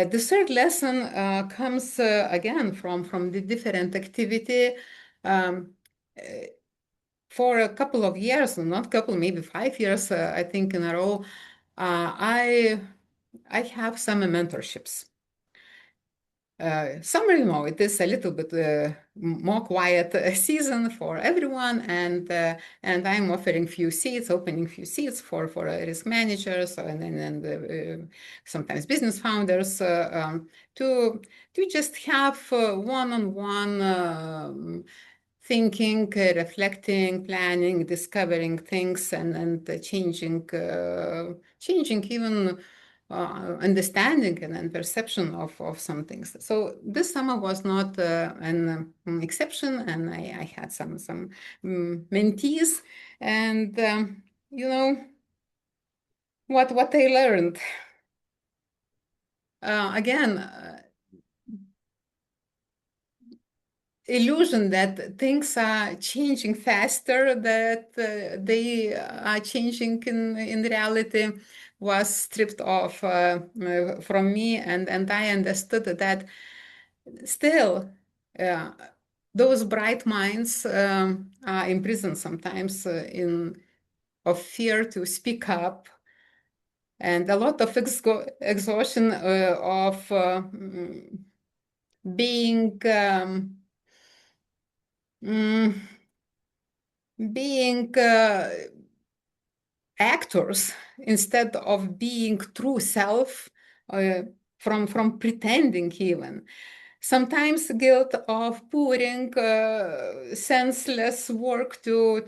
The third lesson comes again from the different activity. Um, uh, for a couple of years, not couple, maybe 5 years, I think in a row, I have some mentorships. Summer, it is a little bit more quiet season for everyone, and I'm offering few seats, opening few seats for risk managers and sometimes business founders to just have one-on-one thinking, reflecting, planning, discovering things, and changing even understanding and perception of some things. So this summer was not an exception, and I had some mentees, and what I learned again. Illusion that things are changing faster, that they are changing in reality was stripped off from me, and I understood that still uh, those bright minds are imprisoned sometimes in of fear to speak up, and a lot of exhaustion of being mm, being actors instead of being true self, uh, from pretending even. Sometimes guilt of pouring senseless work to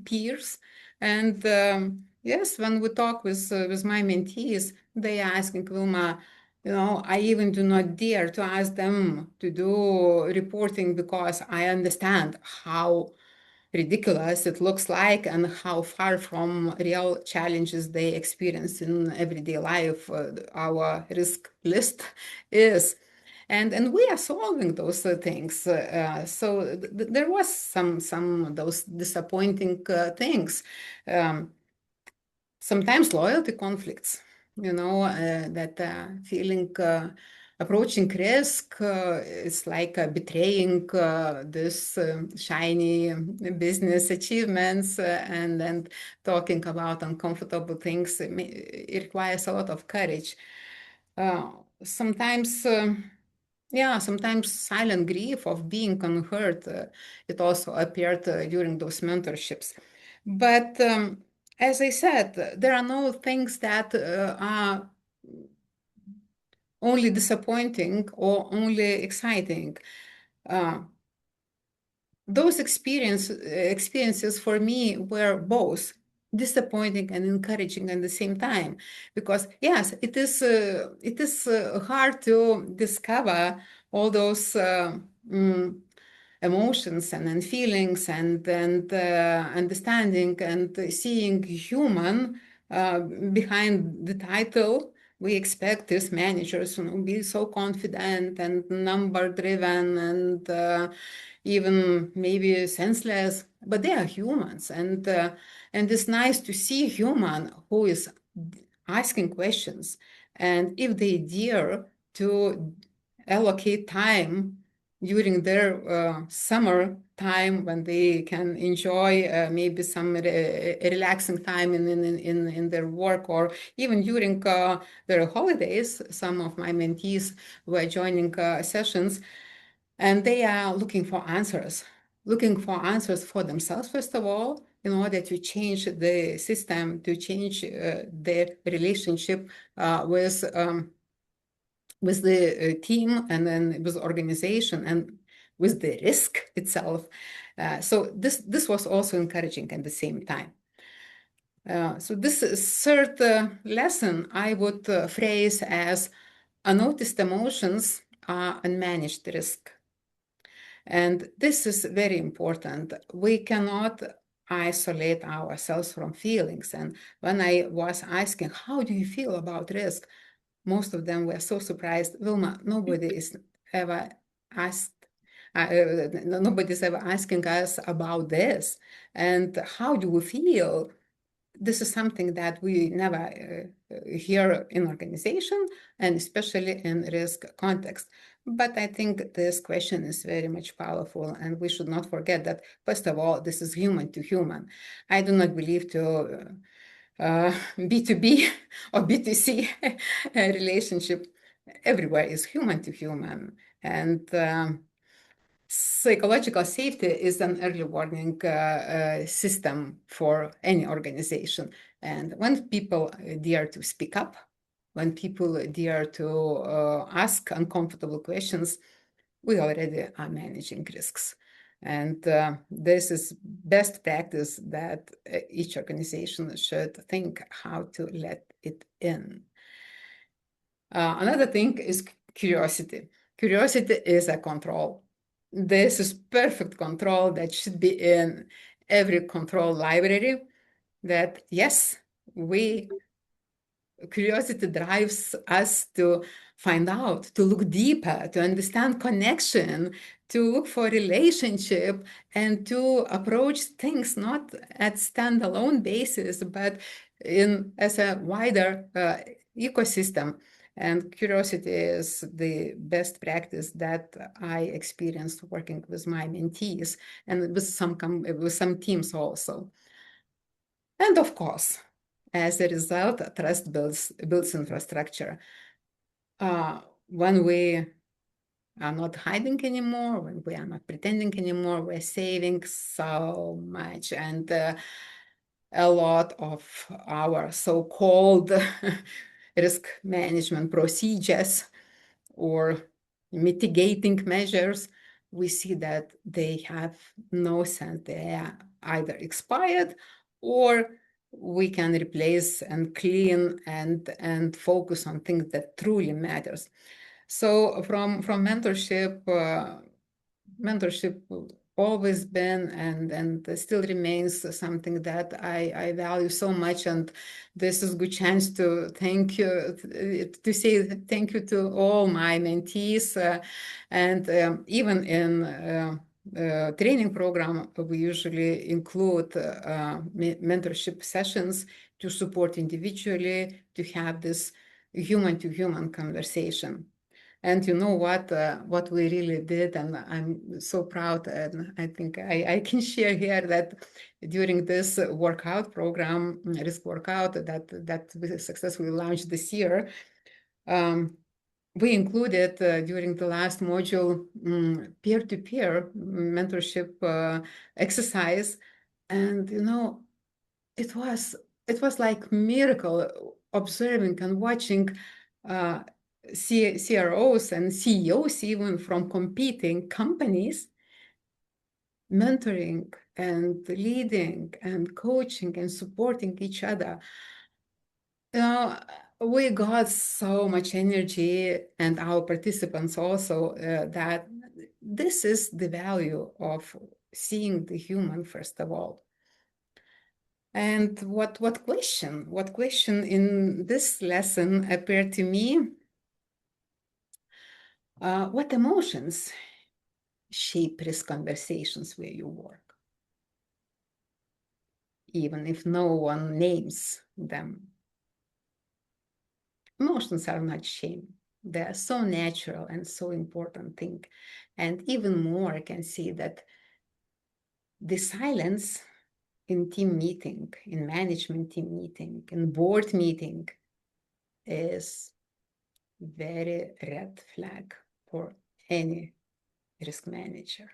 peers. And yes, when we talk with my mentees, they are asking, Vilma, I even do not dare to ask them to do reporting because I understand how ridiculous it looks like and how far from real challenges they experience in everyday life our risk list is. And we are solving those things. So there was some of those disappointing things. Um, Sometimes loyalty conflicts, that feeling approaching risk is like betraying this shiny business achievements, and talking about uncomfortable things. It requires a lot of courage. Uh, Sometimes yeah, sometimes silent grief of being unheard. It also appeared during those mentorships. But as I said, there are no things that are only disappointing or only exciting. Uh, those experiences for me were both disappointing and encouraging at the same time, because yes, it is hard to discover all those emotions and feelings and understanding and seeing human behind the title. We expect these managers to be so confident and number driven and even maybe senseless, but they are humans, and it's nice to see human who is asking questions, and if they dare to allocate time during their summer time when they can enjoy maybe some relaxing time in their work, or even during their holidays. Some of my mentees were joining sessions, and they are looking for answers for themselves, first of all, in order to change the system, to change their relationship with the team, and then with organization, and with the risk itself. So this was also encouraging at the same time. So this third lesson I would phrase as unnoticed emotions are unmanaged risk. And this is very important. We cannot isolate ourselves from feelings. And when I was asking, how do you feel about risk? Most of them were so surprised. Vilma, nobody is ever asked, nobody's ever asking us about this. And how do we feel? this is something that we never hear in organization, and especially in risk context. But I think this question is very much powerful, and we should not forget that, first of all, this is human to human. I do not believe to B2B or B2C relationship. Everywhere is human to human. And psychological safety is an early warning system for any organization. And when people dare to speak up, when people dare to ask uncomfortable questions, we already are managing risks. And this is best practice that each organization should think how to let it in. Another thing is curiosity. Curiosity is a control. This is perfect control that should be in every control library, that yes, curiosity drives us to find out, to look deeper, to understand connection, to look for relationship, and to approach things not at standalone basis, but as a wider ecosystem. And curiosity is the best practice that I experienced working with my mentees and with some teams also. And of course, as a result, trust builds infrastructure. When we are not hiding anymore, when we are not pretending anymore, we're saving so much. And a lot of our so-called risk management procedures or mitigating measures, we see that they have no sense. They are either expired, or we can replace and clean and focus on things that truly matters. So from mentorship, mentorship always been and still remains something that I value so much. And this is a good chance to thank you, to say thank you to all my mentees. And even in training program, we usually include mentorship sessions to support individually, to have this human-to-human conversation. And you know what we really did, and I'm so proud, and I think I can share here that during this workout program, risk workout that we successfully launched this year, we included during the last module peer-to-peer mentorship exercise, and you know, it was like miracle observing and watching CROs and CEOs, even from competing companies, mentoring and leading and coaching and supporting each other. We got so much energy, and our participants also, that this is the value of seeing the human, first of all. And what question in this lesson appeared to me? What emotions shape risk conversations where you work, even if no one names them? Emotions are not shame. They are so natural and so important thing. And even more, I can see that the silence in team meeting, in management team meeting, in board meeting is very red flag for any risk manager.